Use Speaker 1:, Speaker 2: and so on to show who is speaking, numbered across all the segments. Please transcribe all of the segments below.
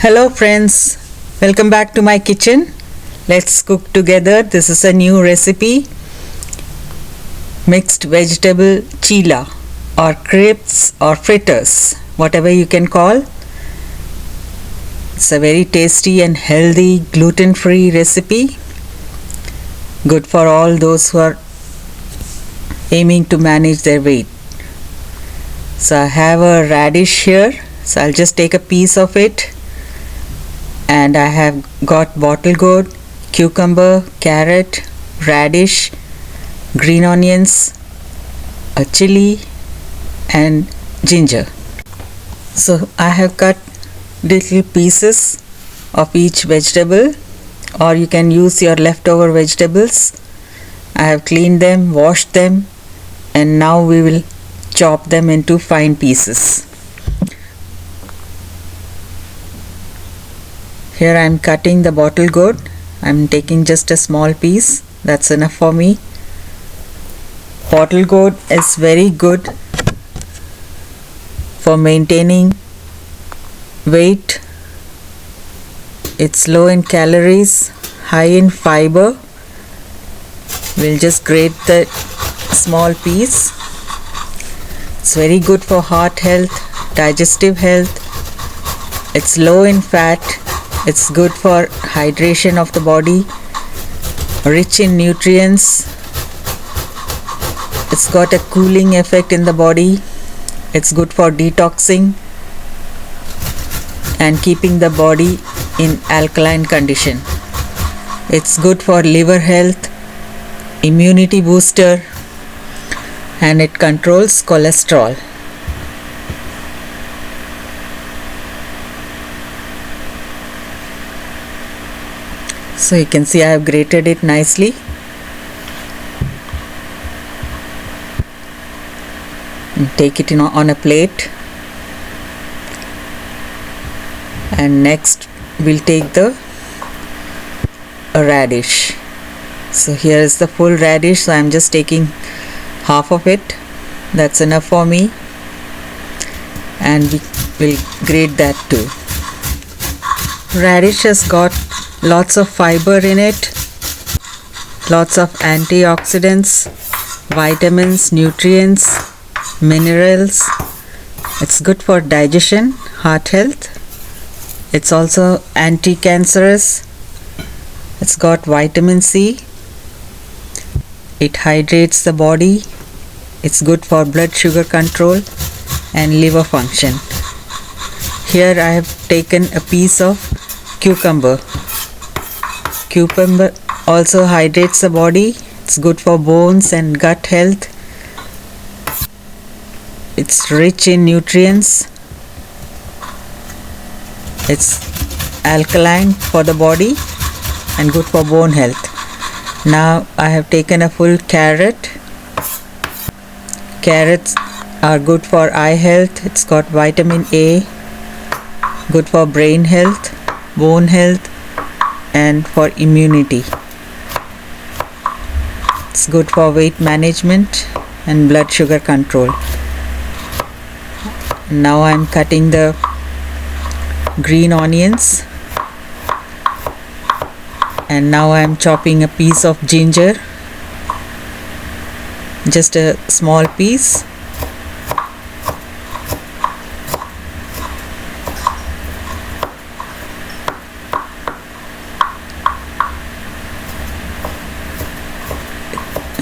Speaker 1: Hello friends, welcome back to my kitchen. Let's cook together. This is a new recipe, mixed vegetable cheela or crepes or fritters, whatever you can call. It's a very tasty and healthy gluten-free recipe, good for all those who are aiming to manage their weight. So I have a radish here, so I'll just take a piece of it. And I have got bottle gourd, cucumber, carrot, radish, green onions, a chili and ginger. So I have cut little pieces of each vegetable, or you can use your leftover vegetables. I have cleaned them, washed them, and now we will chop them into fine pieces. Here I am cutting the bottle gourd. I am taking just a small piece. That's enough for me. Bottle gourd is very good for maintaining weight. It's low in calories, high in fiber. We'll just grate the small piece. It's very good for heart health, digestive health. It's low in fat. It's good for hydration of the body, rich in nutrients. It's got a cooling effect in the body. It's good for detoxing and keeping the body in alkaline condition. It's good for liver health, immunity booster, and it controls cholesterol. So you can see I have grated it nicely. And take it on a plate. And next we'll take the radish. So here is the full radish. So I'm just taking half of it. That's enough for me. And we will grate that too. Radish has got lots of fiber in it, lots of antioxidants, vitamins, nutrients, minerals. It's good for digestion, heart health. It's also anti-cancerous. It's got vitamin C. It hydrates the body. It's good for blood sugar control and liver function. Here I have taken a piece of cucumber. Cucumber also hydrates the body. It's good for bones and gut health. It's rich in nutrients. It's alkaline for the body and good for bone health. Now I have taken a full carrot. Carrots are good for eye health. It's got vitamin A, good for brain health, bone health, and for immunity. It's good for weight management and blood sugar control. Now I'm cutting the green onions, and now I'm chopping a piece of ginger, just a small piece.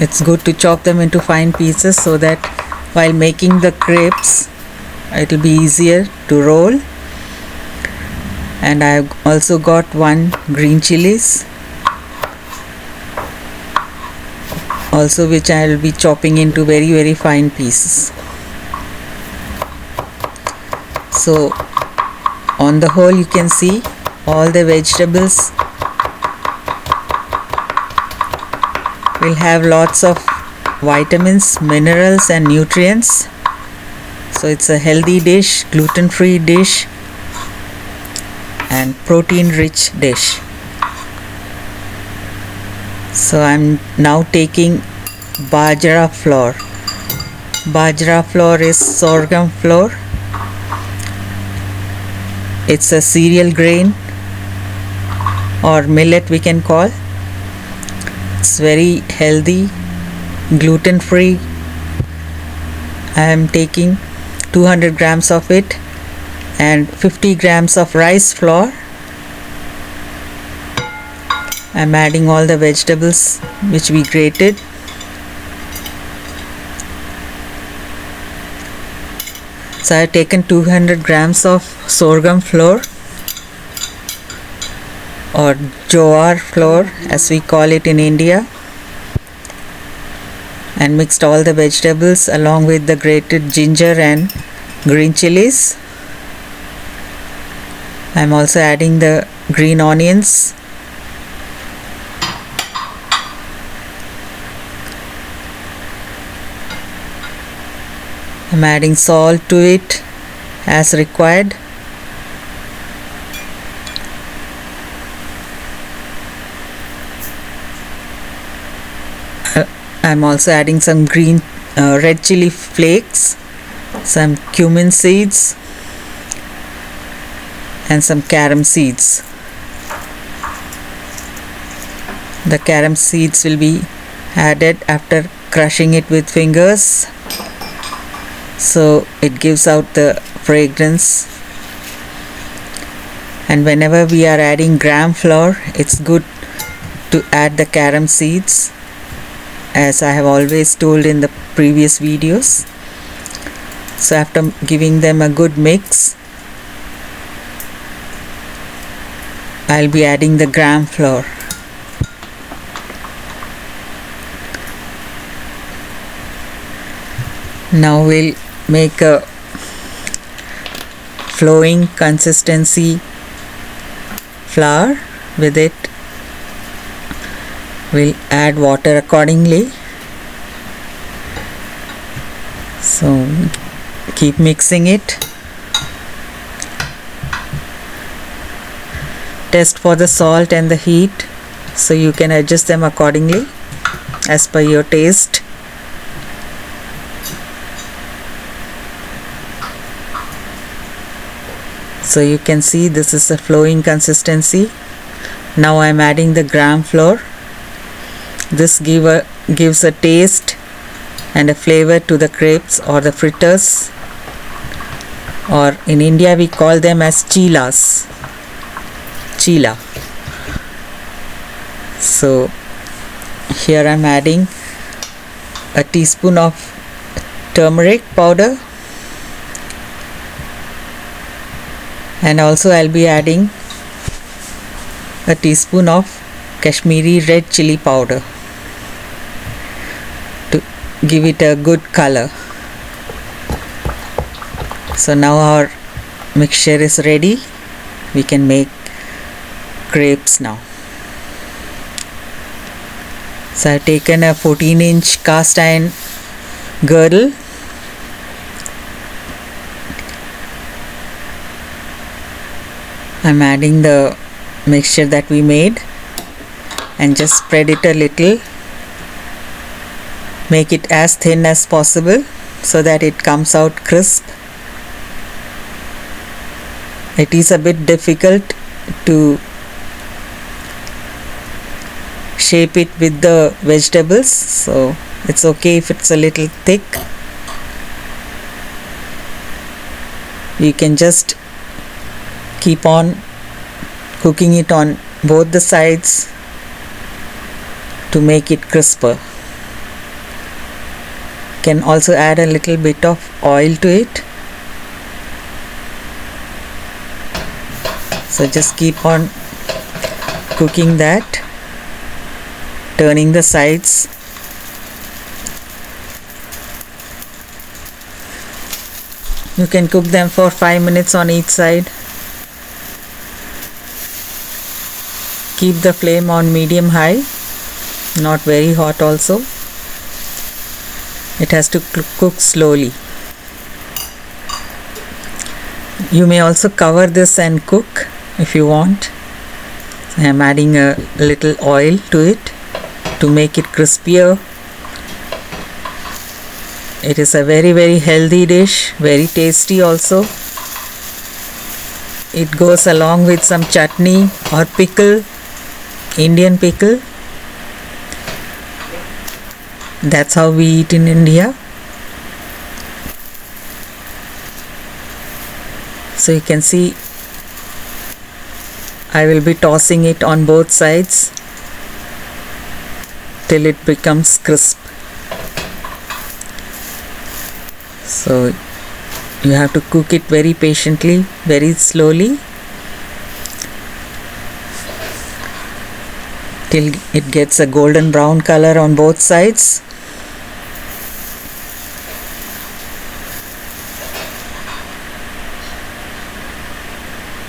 Speaker 1: It's good to chop them into fine pieces so that while making the crepes it will be easier to roll. And I've also got one green chilies also, which I will be chopping into very fine pieces. So on the whole you can see all the vegetables will have lots of vitamins, minerals and nutrients. So it's a healthy dish, gluten-free dish and protein-rich dish. So I'm now taking bajra flour. Bajra flour is sorghum flour. It's a cereal grain or millet we can call. It's very healthy, gluten free. I am taking 200 grams of it and 50 grams of rice flour. I'm adding all the vegetables which we grated. So I have taken 200 grams of sorghum flour or Jowar flour as we call it in India, and mixed all the vegetables along with the grated ginger and green chilies. I'm also adding the green onions. I'm adding salt to it as required. I'm also adding some red chili flakes, some cumin seeds and some carom seeds. The carom seeds will be added after crushing it with fingers, so it gives out the fragrance. And whenever we are adding gram flour, it's good to add the carom seeds, as I have always told in the previous videos. So after giving them a good mix, I'll be adding the gram flour. Now we'll make a flowing consistency flour. With it we'll add water accordingly. So keep mixing it. Test for the salt and the heat, so you can adjust them accordingly as per your taste. So you can see this is a flowing consistency. Now I am adding the gram flour. This gives a taste and a flavor to the crepes or the fritters, or in India we call them as cheelas. Cheela. So here I am adding a teaspoon of turmeric powder, and also I'll be adding a teaspoon of Kashmiri red chili powder to give it a good color. So now our mixture is ready. We can make crepes now. So I've taken a 14-inch cast iron girdle. I'm adding the mixture that we made and just spread it a little. Make it as thin as possible so that it comes out crisp. It is a bit difficult to shape it with the vegetables, so it's okay if it's a little thick. You can just keep on cooking it on both the sides to make it crisper. Can also add a little bit of oil to it. So just keep on cooking that, turning the sides. You can cook them for 5 minutes on each side. Keep the flame on medium high, not very hot also. It has to cook slowly. You may also cover this and cook if you want. I am adding a little oil to it to make it crispier. It is a very healthy dish, very tasty also. it goes along with some chutney or pickle, Indian pickle. That's how we eat in India. So you can see I will be tossing it on both sides till it becomes crisp. So you have to cook it very patiently, very slowly, till it gets a golden brown color on both sides.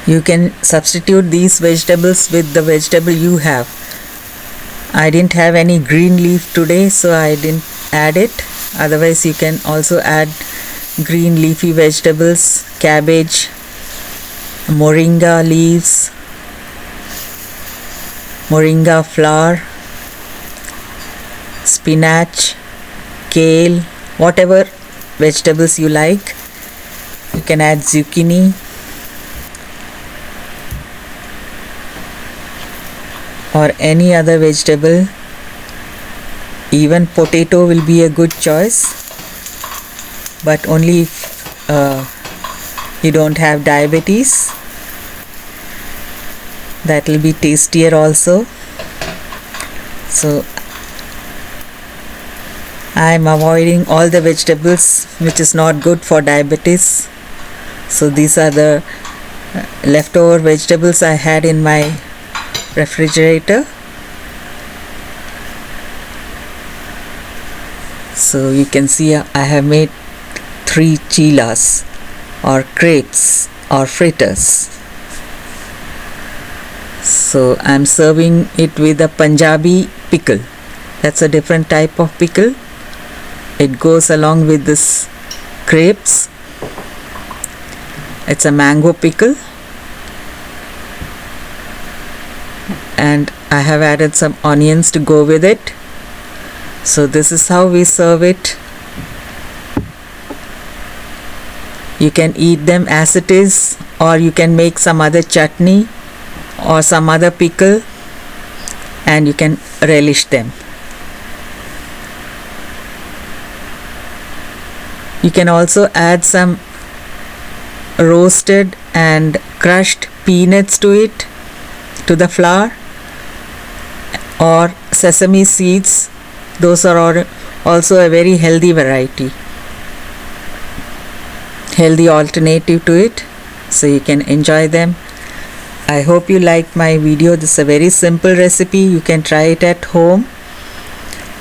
Speaker 1: You can substitute these vegetables with the vegetable you have. I didn't have any green leaf today, so I didn't add it. Otherwise you can also add green leafy vegetables, cabbage, moringa leaves, moringa flower, spinach, kale, whatever vegetables you like. You can add zucchini or any other vegetable. Even potato will be a good choice, but only if you don't have diabetes. That will be tastier also. So I am avoiding all the vegetables which is not good for diabetes. So these are the leftover vegetables I had in my refrigerator. So you can see I have made 3 cheelas or crepes or fritters. So I am serving it with a Punjabi pickle. That's a different type of pickle. It goes along with this crepes. It's a mango pickle. And I have added some onions to go with it. So this is how we serve it. You can eat them as it is, or you can make some other chutney or some other pickle and you can relish them. You can also add some roasted and crushed peanuts to it, to the flour, or sesame seeds. Those are also a very healthy variety, healthy alternative to it, so you can enjoy them. I hope you liked my video. This is a very simple recipe. You can try it at home.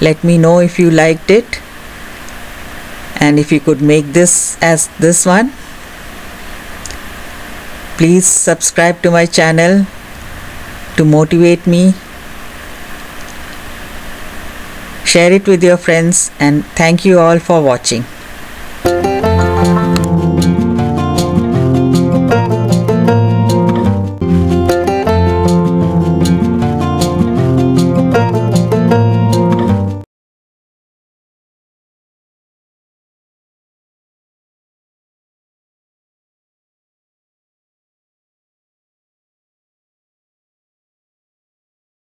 Speaker 1: Let me know if you liked it and if you could make this as this one. Please subscribe to my channel to motivate me. Share it with your friends, and thank you all for watching.